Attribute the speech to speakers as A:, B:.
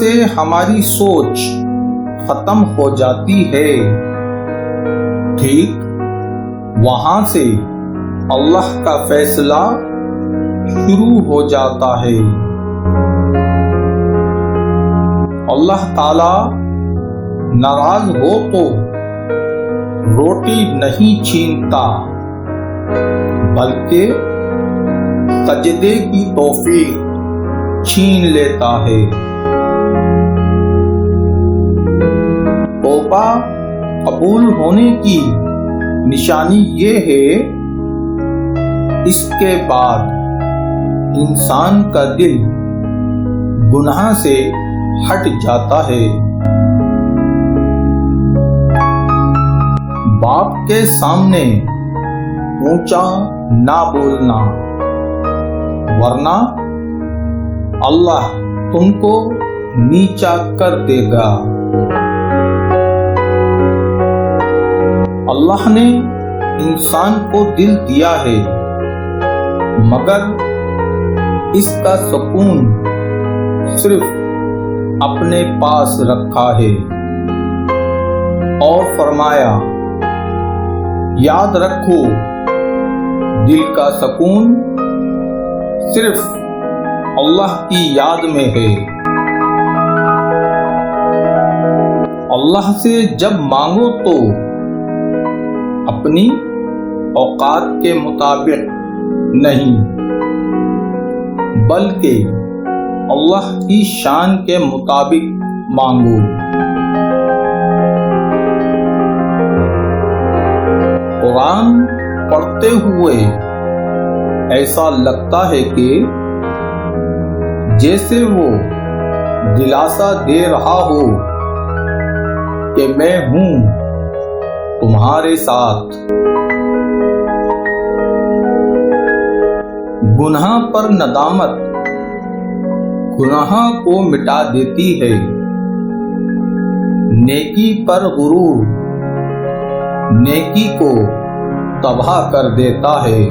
A: سے ہماری سوچ ختم ہو جاتی ہے، ٹھیک وہاں سے اللہ کا فیصلہ شروع ہو جاتا ہے۔ اللہ تعالی ناراض ہو تو روٹی نہیں چھینتا، بلکہ سجدے کی توفیق چھین لیتا ہے۔ توبہ قبول ہونے کی نشانی یہ ہے، اس کے بعد انسان کا دل گناہ سے ہٹ جاتا ہے۔ باپ کے سامنے اونچا نہ بولنا، ورنہ اللہ تم کو نیچا کر دے گا۔ اللہ نے انسان کو دل دیا ہے، مگر اس کا سکون صرف اپنے پاس رکھا ہے، اور فرمایا یاد رکھو دل کا سکون صرف اللہ کی یاد میں ہے۔ اللہ سے جب مانگو تو اپنی اوقات کے مطابق نہیں، بلکہ اللہ کی شان کے مطابق مانگو۔ قرآن پڑھتے ہوئے ایسا لگتا ہے کہ جیسے وہ دلاسا دے رہا ہو کہ میں ہوں تمہارے ساتھ۔ گناہ پر ندامت گناہ کو مٹا دیتی ہے، نیکی پر غرور نیکی کو تباہ کر دیتا ہے۔